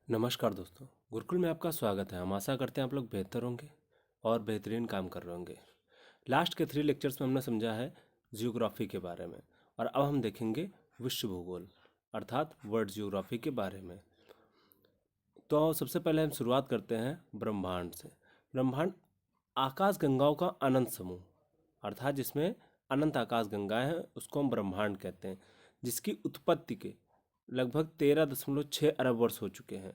नमस्कार दोस्तों, गुरुकुल में आपका स्वागत है। हम आशा करते हैं आप लोग बेहतर होंगे और बेहतरीन काम कर रहे होंगे। लास्ट के 3 लेक्चर्स में हमने समझा है जियोग्राफी के बारे में और अब हम देखेंगे विश्व भूगोल अर्थात वर्ल्ड जियोग्राफी के बारे में। तो सबसे पहले हम शुरुआत करते हैं ब्रह्मांड से। ब्रह्मांड आकाश गंगाओं का अनंत समूह अर्थात जिसमें अनंत आकाश गंगाएं हैं उसको हम ब्रह्मांड कहते हैं, जिसकी उत्पत्ति के लगभग 13.6 अरब वर्ष हो चुके हैं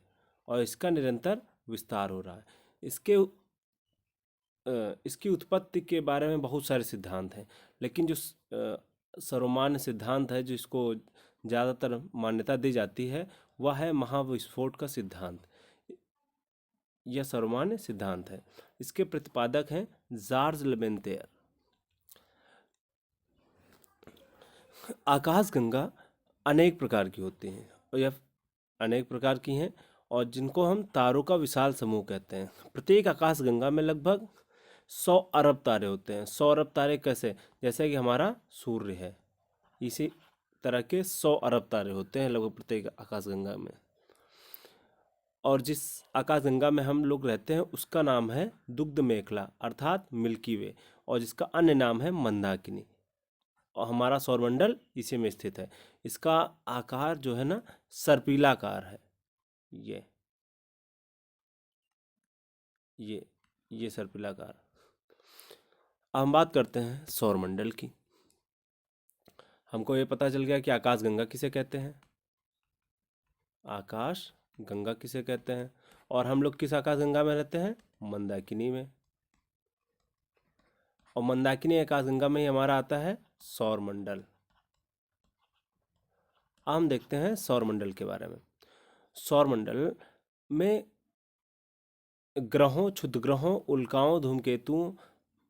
और इसका निरंतर विस्तार हो रहा है। इसकी उत्पत्ति के बारे में बहुत सारे सिद्धांत हैं, लेकिन जो सर्वमान्य सिद्धांत है जिसको ज़्यादातर मान्यता दी जाती है वह है महाविस्फोट का सिद्धांत। यह सर्वमान्य सिद्धांत है। इसके प्रतिपादक हैं जार्ज लेबेंतेयर। आकाश गंगा अनेक प्रकार की होती हैं और यह अनेक प्रकार की हैं और जिनको हम तारों का विशाल समूह कहते हैं। प्रत्येक आकाश गंगा में लगभग 100 अरब तारे होते हैं। 100 अरब तारे कैसे? जैसे कि हमारा सूर्य है, इसी तरह के 100 अरब तारे होते हैं लगभग प्रत्येक आकाश गंगा में। और जिस आकाश गंगा में हम लोग रहते हैं उसका नाम है दुग्ध मेखला अर्थात मिल्की वे, और जिसका अन्य नाम है मंदाकिनी। और हमारा सौरमंडल इसी में स्थित है। इसका आकार जो है ना सर्पिलाकार है। ये ये ये सर्पिलाकार। अब हम बात करते हैं सौरमंडल की। हमको ये पता चल गया कि आकाश गंगा किसे कहते हैं, आकाश गंगा किसे कहते हैं, और हम लोग किस आकाश गंगा में रहते हैं? मंदाकिनी में। और मंदाकिनी आकाश गंगा में ही हमारा आता है सौरमंडल। अब हम देखते हैं सौरमंडल के बारे में। सौरमंडल में ग्रहों, क्षुद्र ग्रहों, उल्काओं, धूमकेतुओं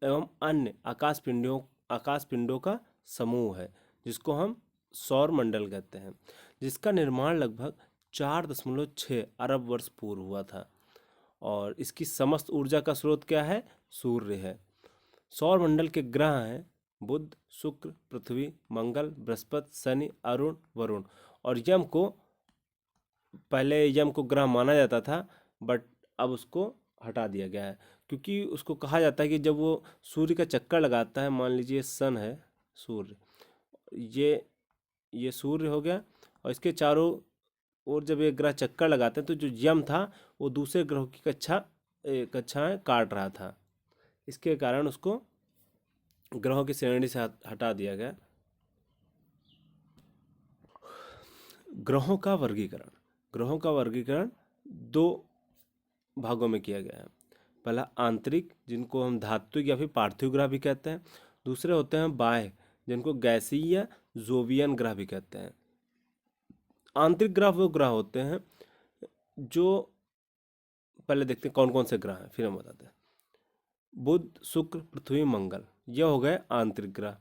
एवं अन्य आकाश पिंडों का समूह है जिसको हम सौरमंडल कहते हैं, जिसका निर्माण लगभग 4.6 अरब वर्ष पूर्व हुआ था। और इसकी समस्त ऊर्जा का स्रोत क्या है? सूर्य है। सौरमंडल के ग्रह हैं बुध, शुक्र, पृथ्वी, मंगल, बृहस्पति, शनि, अरुण, वरुण। और पहले यम को ग्रह माना जाता था, बट अब उसको हटा दिया गया है, क्योंकि उसको कहा जाता है कि जब वो सूर्य का चक्कर लगाता है, मान लीजिए सन है सूर्य, ये सूर्य हो गया, और इसके चारों ओर जब ये ग्रह चक्कर लगाते हैं तो जो यम था वो दूसरे ग्रहों की कक्षाएं काट रहा था। इसके कारण उसको ग्रहों की श्रेणी से हटा दिया गया। ग्रहों का वर्गीकरण 2 भागों में किया गया है। पहला आंतरिक, जिनको हम धात्विक या फिर पार्थिव ग्रह भी कहते हैं। दूसरे होते हैं बाह्य, जिनको गैसीय या जोवियन ग्रह भी कहते हैं। आंतरिक ग्रह वो ग्रह होते हैं जो, पहले देखते हैं कौन कौन से ग्रह हैं फिर हम बताते हैं। बुध, शुक्र, पृथ्वी, मंगल, ये हो गए आंतरिक ग्रह।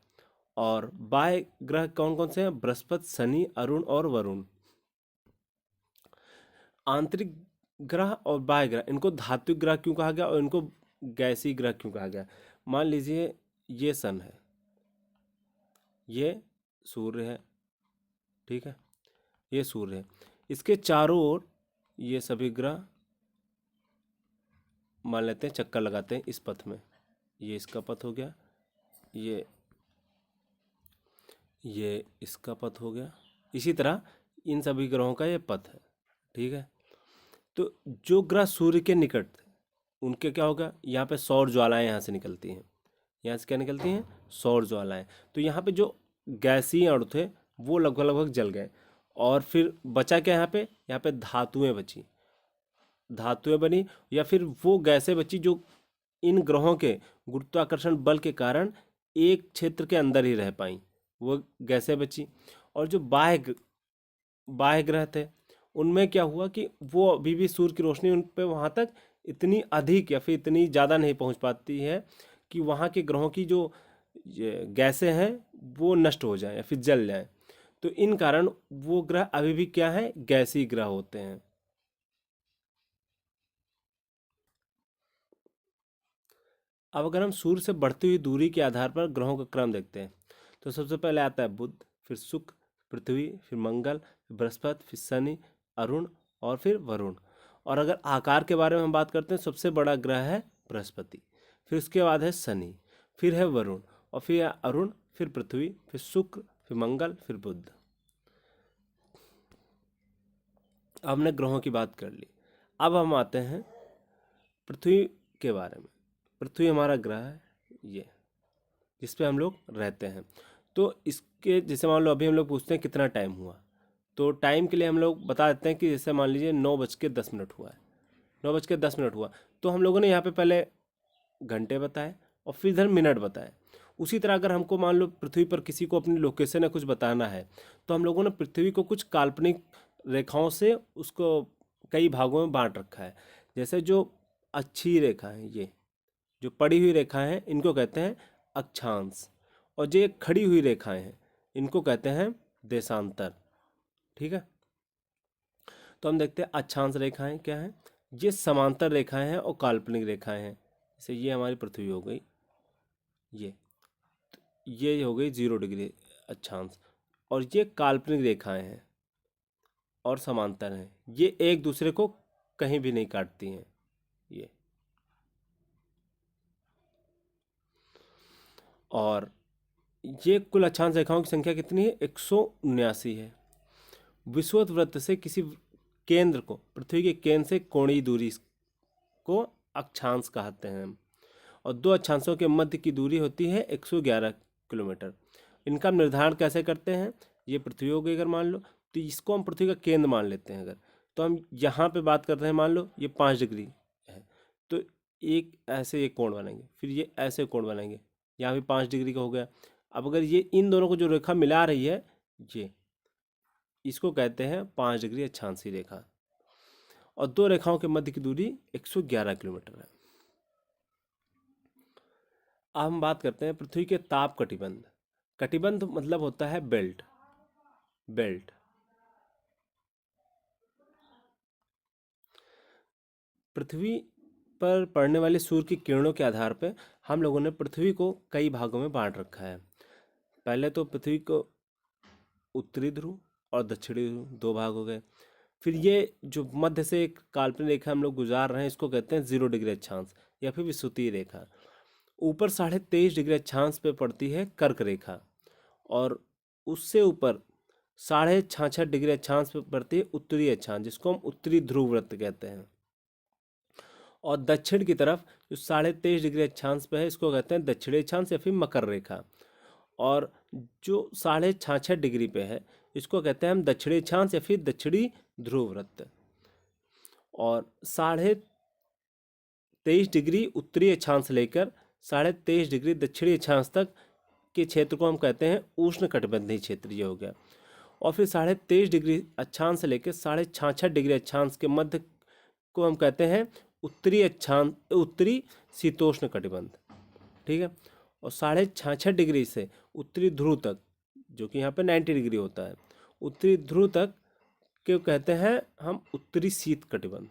और बाह्य ग्रह कौन कौन से हैं? बृहस्पति, शनि, अरुण और वरुण। आंतरिक ग्रह और बाह्य ग्रह, इनको धात्विक ग्रह क्यों कहा गया और इनको गैसीय ग्रह क्यों कहा गया? मान लीजिए ये सन है, ये सूर्य है, ठीक है, ये सूर्य है। इसके चारों ओर ये सभी ग्रह मान लेते हैं चक्कर लगाते हैं इस पथ में। ये इसका पथ हो गया, ये इसका पथ हो गया। इसी तरह इन सभी ग्रहों का ये पथ है, ठीक है। तो जो ग्रह सूर्य के निकट थे उनके क्या होगा? यहाँ पे सौर ज्वालाएं यहाँ से निकलती हैं। यहाँ से क्या निकलती हैं? सौर ज्वालाएं। तो यहाँ पे जो गैसीय अणु थे वो लगभग लगभग जल गए, और फिर बचा क्या? यहाँ पे धातुएं बची, धातुएं बनी, या फिर वो गैसें बची जो इन ग्रहों के गुरुत्वाकर्षण बल के कारण एक क्षेत्र के अंदर ही रह पाई, वो गैसें बची। और जो बाह्य ग्रह थे उनमें क्या हुआ कि वो अभी भी सूर्य की रोशनी उन पे वहाँ तक इतनी अधिक या फिर इतनी ज़्यादा नहीं पहुँच पाती है कि वहाँ के ग्रहों की जो ये गैसें हैं वो नष्ट हो जाएं या फिर जल जाएं। तो इन कारण वो ग्रह अभी भी क्या है? गैसीय ग्रह होते हैं। अब अगर हम सूर्य से बढ़ती हुई दूरी के आधार पर ग्रहों का क्रम देखते हैं तो सबसे पहले आता है बुध, फिर शुक्र, पृथ्वी, फिर मंगल, फिर बृहस्पति, फिर शनि, अरुण और फिर वरुण। और अगर आकार के बारे में हम बात करते हैं, सबसे बड़ा ग्रह है बृहस्पति, फिर उसके बाद है शनि, फिर है वरुण, और फिर है अरुण, फिर पृथ्वी, फिर शुक्र, फिर मंगल, फिर बुध। अब हमने ग्रहों की बात कर ली। अब हम आते हैं पृथ्वी के बारे में। पृथ्वी हमारा ग्रह है ये, जिस पे हम लोग रहते हैं। तो इसके जैसे मान लो अभी हम लोग पूछते हैं कितना टाइम हुआ, तो टाइम के लिए हम लोग बता देते हैं कि जैसे मान लीजिए 9:10 हुआ है, 9:10 हुआ, तो हम लोगों ने यहाँ पे पहले घंटे बताए और फिर इधर मिनट बताए। उसी तरह अगर हमको मान लो पृथ्वी पर किसी को अपनी लोकेशन या कुछ बताना है, तो हम लोगों ने पृथ्वी को कुछ काल्पनिक रेखाओं से उसको कई भागों में बांट रखा है। जैसे जो अच्छी रेखा है, ये जो पड़ी हुई रेखाएं हैं इनको कहते हैं अक्षांश, और जो ये खड़ी हुई रेखाएं हैं इनको कहते हैं देशांतर। ठीक है, तो हम देखते हैं अक्षांश रेखाएं क्या हैं, ये समांतर रेखाएं हैं और काल्पनिक रेखाएं हैं। जैसे ये हमारी पृथ्वी हो गई, ये हो गई 0 डिग्री अक्षांश, और ये काल्पनिक रेखाएं हैं और समांतर हैं, ये एक दूसरे को कहीं भी नहीं काटती हैं ये। और ये कुल अक्षांश रेखाओं की संख्या कितनी है, 179 है। विषुवत वृत्त से किसी केंद्र को, पृथ्वी के केंद्र से कोणीय दूरी को अक्षांश कहते हैं, और दो अक्षांशों के मध्य की दूरी होती है 111 किलोमीटर। इनका निर्धारण कैसे करते हैं, ये पृथ्वी हो गई अगर मान लो, तो इसको हम पृथ्वी का केंद्र मान लेते हैं अगर, तो हम यहाँ पे बात कर रहे हैं, मान लो ये 5 डिग्री है, तो एक ऐसे एक कोण बनाएंगे, फिर ये ऐसे कोण बनाएंगे, यहाँ भी 5 डिग्री का हो गया। अब अगर ये इन दोनों को जो रेखा मिला रही है, ये इसको कहते हैं 5 डिग्री अक्षांशीय रेखा, और दो रेखाओं के मध्य की दूरी 111 किलोमीटर है। अब हम बात करते हैं पृथ्वी के ताप कटिबंध। कटिबंध मतलब होता है बेल्ट, बेल्ट। पृथ्वी पर पड़ने वाले सूर्य की किरणों के आधार पर हम लोगों ने पृथ्वी को कई भागों में बांट रखा है। पहले तो पृथ्वी को उत्तरी ध्रुव और दक्षिणी ध्रुव दो भाग हो गए। फिर ये जो मध्य से एक काल्पनिक रेखा हम लोग गुजार रहे हैं, इसको कहते हैं 0 डिग्री अक्षांश या फिर विषुवतीय रेखा। ऊपर 23.5 डिग्री अक्षांश पे पड़ती है कर्क रेखा, और उससे ऊपर 66.5 डिग्री अक्षांश पे पड़ती है उत्तरी अक्षांश, जिसको हम उत्तरी ध्रुव वृत्त कहते हैं। और दक्षिण की तरफ जो 23.5 डिग्री अक्षांश पे है, इसको कहते हैं दक्षिणी अक्षांश या फिर मकर रेखा। और जो 66.5 डिग्री पे है, इसको कहते हैं हम दक्षिणी अक्षांश या फिर दक्षिणी ध्रुव वृत्त। और 23.5 डिग्री उत्तरी अक्षांश लेकर 23.5 डिग्री दक्षिणी अक्षांश तक के क्षेत्र को हम कहते हैं उष्ण कटिबंधीय क्षेत्र, ये हो गया। और फिर 23.5 डिग्री अक्षांश से लेकर 66.5 डिग्री अक्षांश के मध्य को हम कहते हैं उत्तरी अक्षांश, उत्तरी शीतोष्ण कटिबंध। ठीक है, और 66.5 डिग्री से उत्तरी ध्रुव तक, जो कि यहाँ पे 90 डिग्री होता है, उत्तरी ध्रुव तक के कहते हैं हम उत्तरी शीत कटिबंध।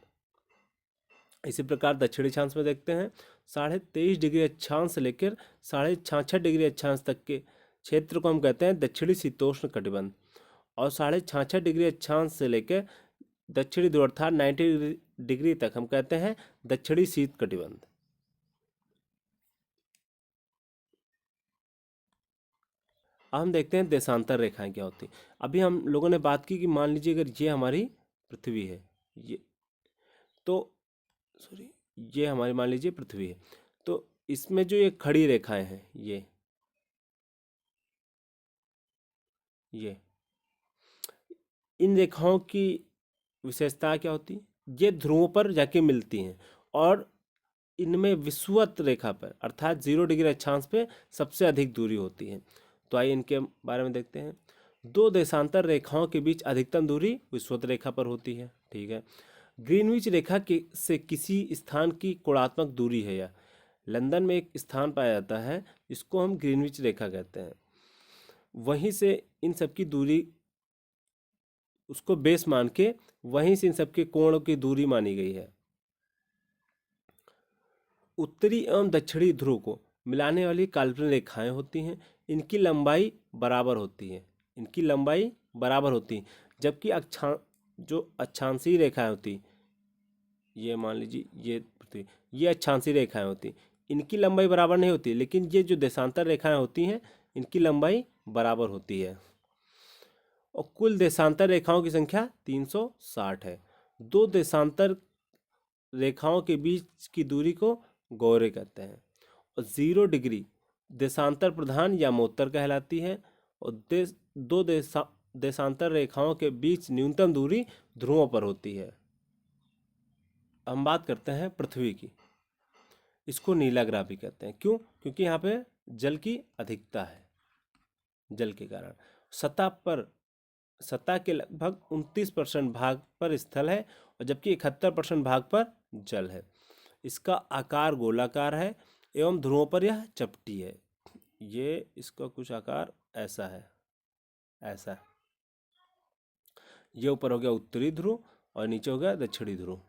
इसी प्रकार दक्षिणी अक्षांश में देखते हैं 23.5 डिग्री अक्षांश से लेकर 66.5 डिग्री अक्षांश तक के क्षेत्र को हम कहते हैं दक्षिणी शीतोष्ण कटिबंध, और 66.5 डिग्री अक्षांश से लेकर दक्षिणी ध्रुव अर्थात 90 डिग्री तक हम कहते हैं दक्षिणी शीत कटिबंध। अब हम देखते हैं देशांतर रेखाएं क्या होती हैं। अभी हम लोगों ने बात की कि मान लीजिए अगर ये हमारी पृथ्वी है, ये तो सॉरी ये हमारी मान लीजिए पृथ्वी है, तो इसमें जो ये खड़ी रेखाएं हैं, ये इन रेखाओं की विशेषता क्या होती है, ये ध्रुवों पर जाके मिलती हैं, और इनमें विषुवत रेखा पर अर्थात 0 डिग्री अक्षांश पे सबसे अधिक दूरी होती है। तो आइए इनके बारे में देखते हैं। दो देशांतर रेखाओं के बीच अधिकतम दूरी विषुवत रेखा पर होती है। ठीक है, ग्रीनविच रेखा के से किसी स्थान की कोणात्मक दूरी है, या लंदन में एक स्थान पाया जाता है जिसको हम ग्रीनविच रेखा कहते हैं, वहीं से इन सब की दूरी, उसको बेस मान के वहीं से इन सब के कोण की दूरी मानी गई है। उत्तरी एवं दक्षिणी ध्रुव को मिलाने वाली काल्पनिक रेखाएं होती हैं, इनकी लंबाई बराबर होती है, इनकी लंबाई बराबर होती है, जबकि जो अक्षांशीय रेखाएं होती ये मान लीजिए ये पृथ्वी, ये अक्षांशीय रेखाएं होती, इनकी लंबाई बराबर नहीं होती, लेकिन ये जो देशांतर रेखाएं होती हैं इनकी लंबाई बराबर होती है। और कुल देशांतर रेखाओं की संख्या 360 है। दो देशांतर रेखाओं के बीच की दूरी को गौरे कहते हैं। और 0 डिग्री देशांतर प्रधान या मोत्तर कहलाती है। और दो देशांतर रेखाओं के बीच न्यूनतम दूरी ध्रुवों पर होती है। हम बात करते हैं पृथ्वी की। इसको नीला ग्रह भी कहते हैं। क्यों? क्योंकि यहाँ पे जल की अधिकता है। जल के कारण सतह के लगभग 29% भाग पर स्थल है और जबकि 71% भाग पर जल है। इसका आकार गोलाकार है एवं ध्रुवों पर यह चपटी है। ये इसका कुछ आकार ऐसा है, ऐसा। ये ऊपर हो गया उत्तरी ध्रुव और नीचे हो गया दक्षिणी ध्रुव।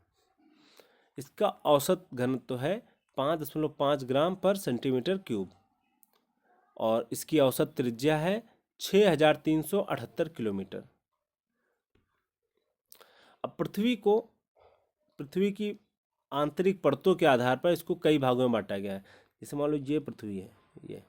इसका औसत घनत्व है 5.5 ग्राम पर सेंटीमीटर क्यूब और इसकी औसत त्रिज्या है 6378 किलोमीटर। अब पृथ्वी की आंतरिक परतों के आधार पर इसको कई भागों में बांटा गया है। जैसे मान लो ये पृथ्वी है, ये